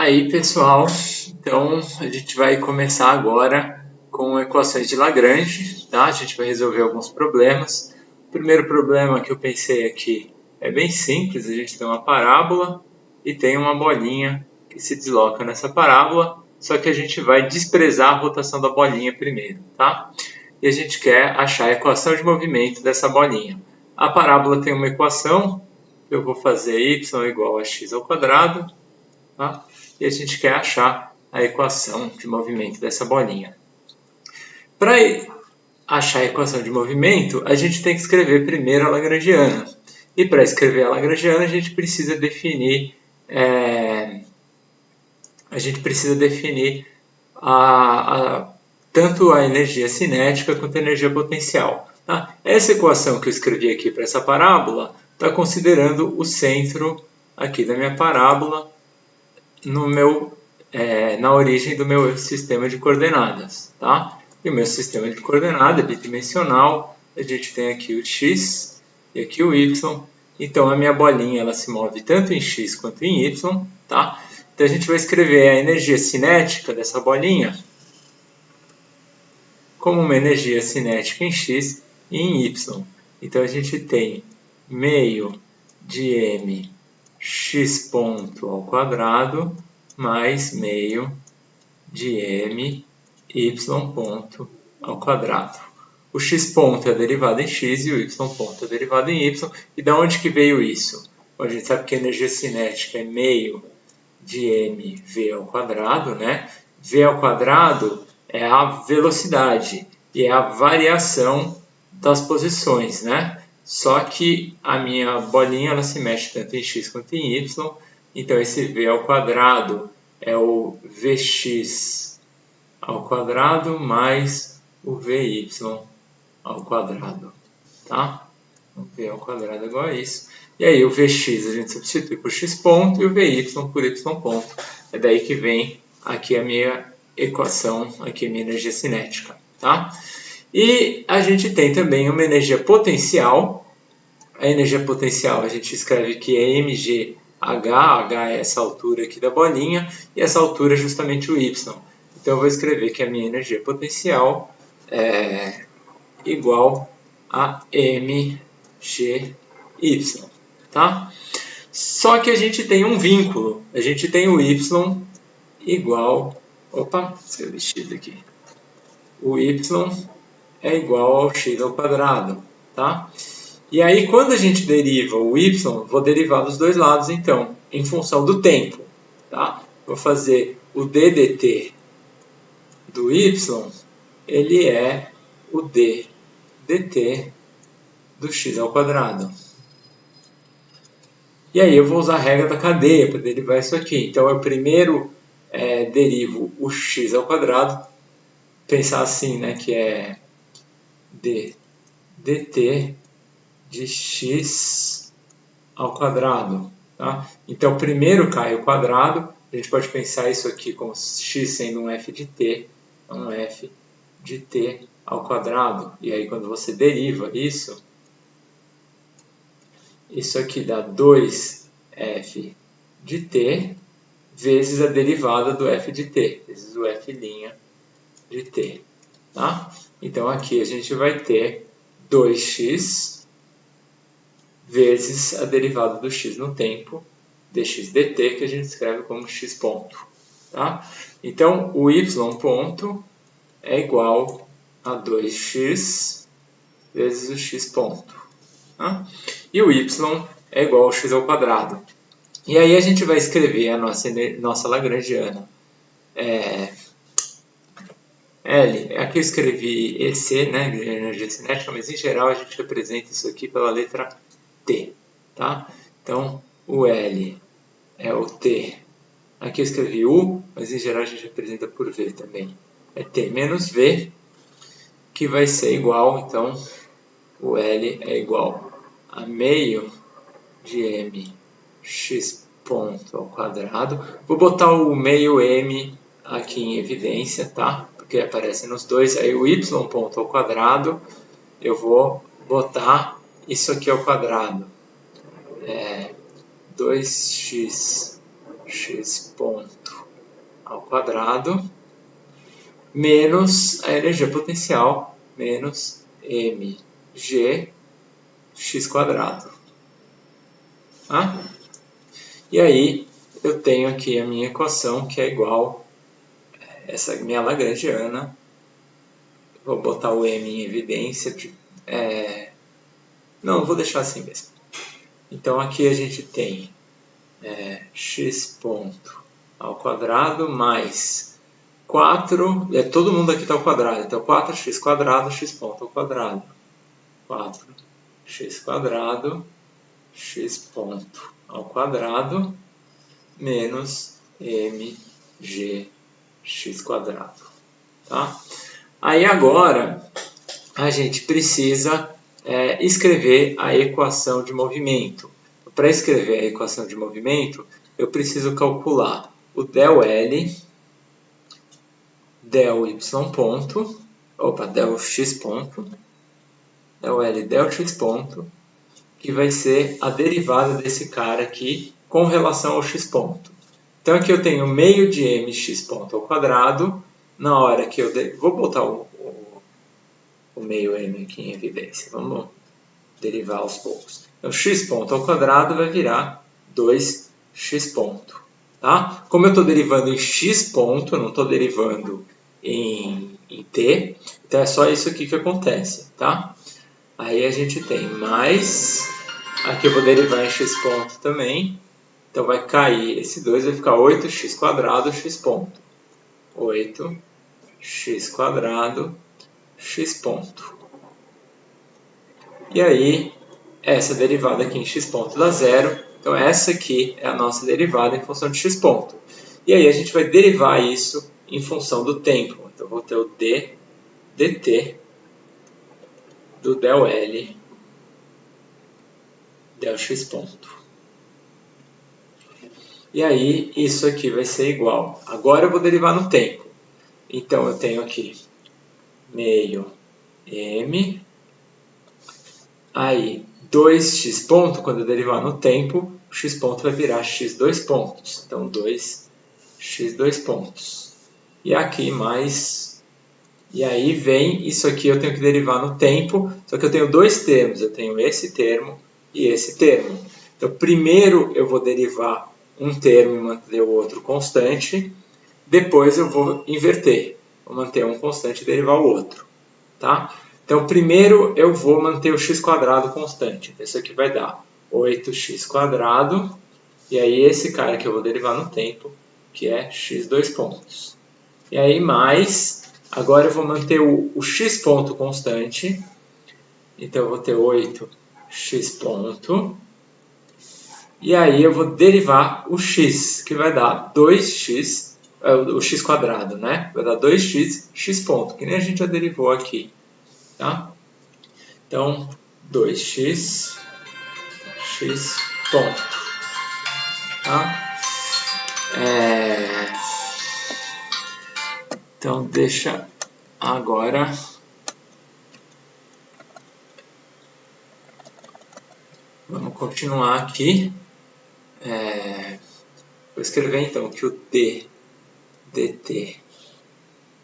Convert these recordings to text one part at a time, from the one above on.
Aí, pessoal, então a gente vai começar agora com equações de Lagrange, tá? A gente vai resolver alguns problemas. O primeiro problema que eu pensei aqui é bem simples, a gente tem uma parábola e tem uma bolinha que se desloca nessa parábola, só que a gente vai desprezar a rotação da bolinha primeiro, tá? E a gente quer achar a equação de movimento dessa bolinha. A parábola tem uma equação, eu vou fazer y igual a x ao quadrado, tá? E a gente quer achar a equação de movimento dessa bolinha. Para achar a equação de movimento, a gente tem que escrever primeiro a lagrangiana. E para escrever a lagrangiana, a gente precisa definir tanto a energia cinética quanto a energia potencial. Tá? Essa equação que eu escrevi aqui para essa parábola está considerando o centro aqui da minha parábola na origem do meu sistema de coordenadas. Tá? E o meu sistema de coordenadas é bidimensional. A gente tem aqui o x e aqui o y. Então a minha bolinha ela se move tanto em x quanto em y. Tá? Então a gente vai escrever a energia cinética dessa bolinha como uma energia cinética em x e em y. Então a gente tem meio de m x ponto ao quadrado mais meio de m y ponto ao quadrado. O x ponto é a derivada em x e o y ponto é a derivada em y. E de onde que veio isso? Bom, a gente sabe que a energia cinética é meio de mv ao quadrado, né? V ao quadrado é a velocidade e é a variação das posições, né? Só que a minha bolinha ela se mexe tanto em x quanto em y, então esse v ao quadrado é o vx ao quadrado mais o vy ao quadrado, tá? O v ao quadrado é igual a isso. E aí o vx a gente substitui por x ponto e o vy por y ponto. É daí que vem aqui a minha equação, aqui a minha energia cinética, tá? E a gente tem também uma energia potencial. A energia potencial a gente escreve que é mgh, h é essa altura aqui da bolinha, e essa altura é justamente o y. Então eu vou escrever que a minha energia potencial é igual a mgy, tá? Só que a gente tem um vínculo, a gente tem o y igual, escrevi x aqui, o y é igual ao x ao quadrado, tá? E aí, quando a gente deriva o y, vou derivar dos dois lados, então, em função do tempo. Tá? Vou fazer o d dt do y, ele é o d dt do x ao quadrado. E aí eu vou usar a regra da cadeia para derivar isso aqui. Então, eu primeiro derivo o x ao quadrado, pensar assim, né, que é d dt de x ao quadrado. Tá? Então, primeiro cai o quadrado, a gente pode pensar isso aqui como x sendo um f de t, um f de t ao quadrado. E aí, quando você deriva isso aqui dá 2f de t vezes a derivada do f de t, vezes o f' de t. Tá? Então, aqui a gente vai ter 2x vezes a derivada do x no tempo, dx dt, que a gente escreve como x ponto. Tá? Então, o y ponto é igual a 2x vezes o x ponto. Tá? E o y é igual ao x ao quadrado. E aí a gente vai escrever a nossa lagrangiana. L, aqui eu escrevi EC, né, energia cinética, mas em geral a gente representa isso aqui pela letra T, tá? Então, o L é o T. Aqui eu escrevi U, mas em geral a gente representa por V também. É T menos V, que vai ser igual, então, o L é igual a meio de M x ponto ao quadrado. Vou botar o meio M aqui em evidência, tá? Porque aparece nos dois. Aí o y ponto ao quadrado, eu vou botar isso aqui ao quadrado. 2x x ponto ao quadrado menos a energia potencial menos mg x quadrado. Tá? E aí eu tenho aqui a minha equação que é igual a essa minha lagrangiana. Vou botar o m em evidência. Não, vou deixar assim mesmo. Então aqui a gente tem x ponto ao quadrado mais 4, todo mundo aqui está ao quadrado, então 4x quadrado, x ponto ao quadrado. 4x quadrado, x ponto ao quadrado, menos mg x quadrado. Tá? Aí agora a gente precisa escrever a equação de movimento. Para escrever a equação de movimento, eu preciso calcular o del L, del y ponto, del x ponto, del L, del x ponto, que vai ser a derivada desse cara aqui com relação ao x ponto. Então aqui eu tenho meio de mx ponto ao quadrado, na hora que eu... Vou botar o meio m aqui em evidência, vamos derivar aos poucos. Então x ponto ao quadrado vai virar 2x ponto. Tá? Como eu estou derivando em x ponto, não estou derivando em t, então é só isso aqui que acontece. Tá? Aí a gente tem mais, aqui eu vou derivar em x ponto também, então vai cair esse 2, vai ficar 8x quadrado x ponto. 8x quadrado x ponto. E aí, essa derivada aqui em x ponto dá zero, então essa aqui é a nossa derivada em função de x ponto. E aí a gente vai derivar isso em função do tempo. Então eu vou ter o dt do del L del x ponto. E aí isso aqui vai ser igual. Agora eu vou derivar no tempo. Então eu tenho aqui meio m, aí 2x ponto, quando eu derivar no tempo, o x ponto vai virar x2 pontos. Então 2x2 pontos. E aqui mais... E aí vem isso aqui, eu tenho que derivar no tempo, só que eu tenho dois termos. Eu tenho esse termo e esse termo. Então primeiro eu vou derivar um termo e manter o outro constante. Depois eu vou inverter. Vou manter um constante e derivar o outro. Tá? Então, primeiro eu vou manter o x quadrado constante. Então, isso aqui vai dar 8x quadrado. E aí, esse cara que eu vou derivar no tempo, que é x2 pontos. E aí, mais... Agora eu vou manter o x ponto constante. Então, eu vou ter 8x ponto. E aí, eu vou derivar o x, que vai dar 2x... o x quadrado, né? Vai dar 2x, x ponto, que nem a gente já derivou aqui. Tá? Então, 2x, x ponto. Tá? Então, deixa agora... Vamos continuar aqui. Vou escrever então que o dt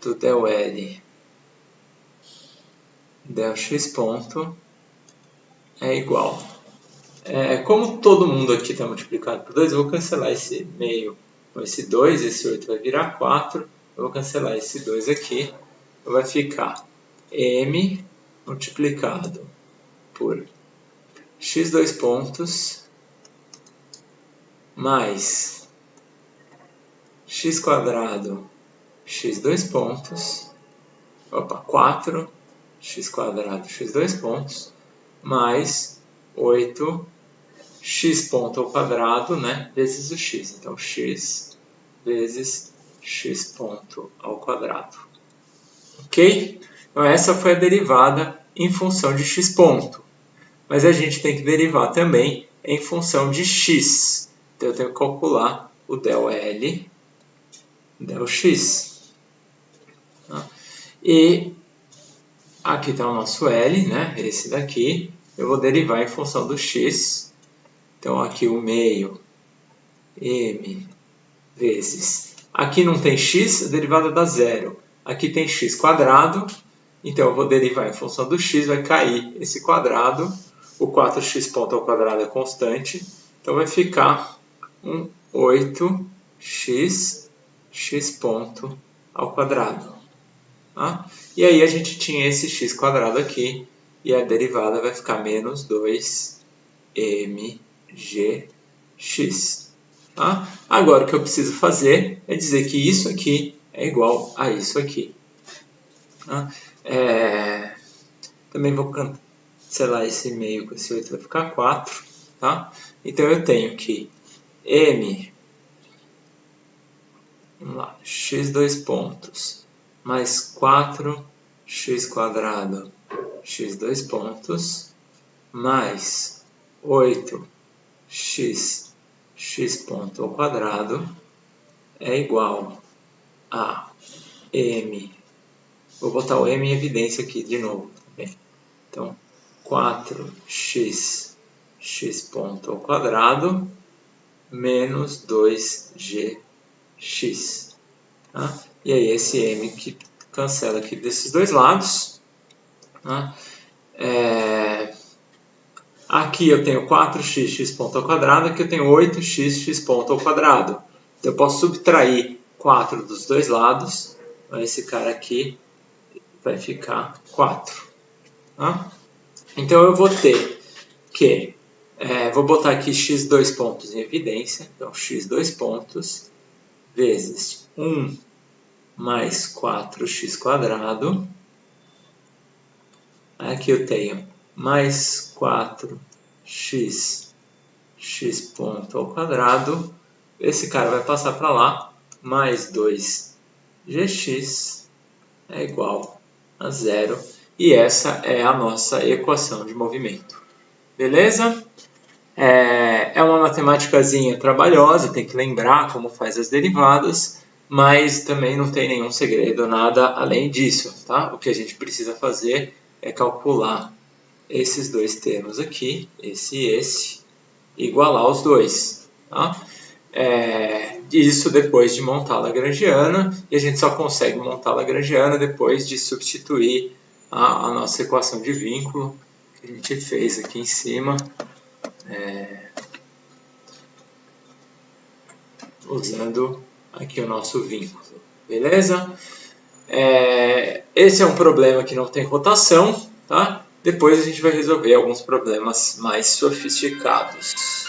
do del L del x ponto é igual. Como todo mundo aqui está multiplicado por 2, eu vou cancelar esse meio com esse 2, esse 8 vai virar 4, eu vou cancelar esse 2 aqui, vai ficar m multiplicado por x2 pontos mais x quadrado x2 pontos, 4 x quadrado x2 pontos, mais 8x ponto ao quadrado, né, vezes o x. Então, x vezes x ponto ao quadrado. Ok? Então, essa foi a derivada em função de x ponto. Mas a gente tem que derivar também em função de x. Então, eu tenho que calcular o del L, del x. Tá? E aqui está o nosso L, né? Esse daqui. Eu vou derivar em função do x. Então, aqui o meio m vezes Aqui não tem x, a derivada dá zero. Aqui tem x quadrado, então eu vou derivar em função do x, vai cair esse quadrado. O 4x ponto ao quadrado é constante, então vai ficar um 8x ponto ao quadrado. Tá? E aí a gente tinha esse x quadrado aqui, e a derivada vai ficar menos 2mgx. Tá? Agora o que eu preciso fazer é dizer que isso aqui é igual a isso aqui. Tá? Também vou cancelar esse meio com esse 8, vai ficar 4. Tá? Então eu tenho que m, vamos lá, x dois pontos, mais 4x quadrado, x dois pontos, mais 8x ponto ao quadrado é igual a m. Vou botar o m em evidência aqui de novo. Então, 4x ponto ao quadrado menos 2gx. Tá? E aí esse m que cancela aqui desses dois lados. Tá? Aqui eu tenho 4x ponto ao quadrado, aqui eu tenho 8x ponto ao quadrado. Então eu posso subtrair 4 dos dois lados. Então esse cara aqui vai ficar 4. Tá? Então eu vou ter que, vou botar aqui x dois pontos em evidência. Então x dois pontos vezes 1 mais 4x quadrado. Aqui eu tenho mais 4x ponto ao quadrado. Esse cara vai passar para lá. Mais 2gx é igual a 0. E essa é a nossa equação de movimento. Beleza? É uma matemáticazinha trabalhosa, tem que lembrar como faz as derivadas, mas também não tem nenhum segredo, nada além disso. Tá? O que a gente precisa fazer é calcular esses dois termos aqui, esse e esse, e igualar os dois. Tá? Isso depois de montar a lagrangiana, e a gente só consegue montar a lagrangiana depois de substituir a nossa equação de vínculo, que a gente fez aqui em cima, usando aqui o nosso vínculo. Beleza? Esse é um problema que não tem rotação, tá? Depois a gente vai resolver alguns problemas mais sofisticados.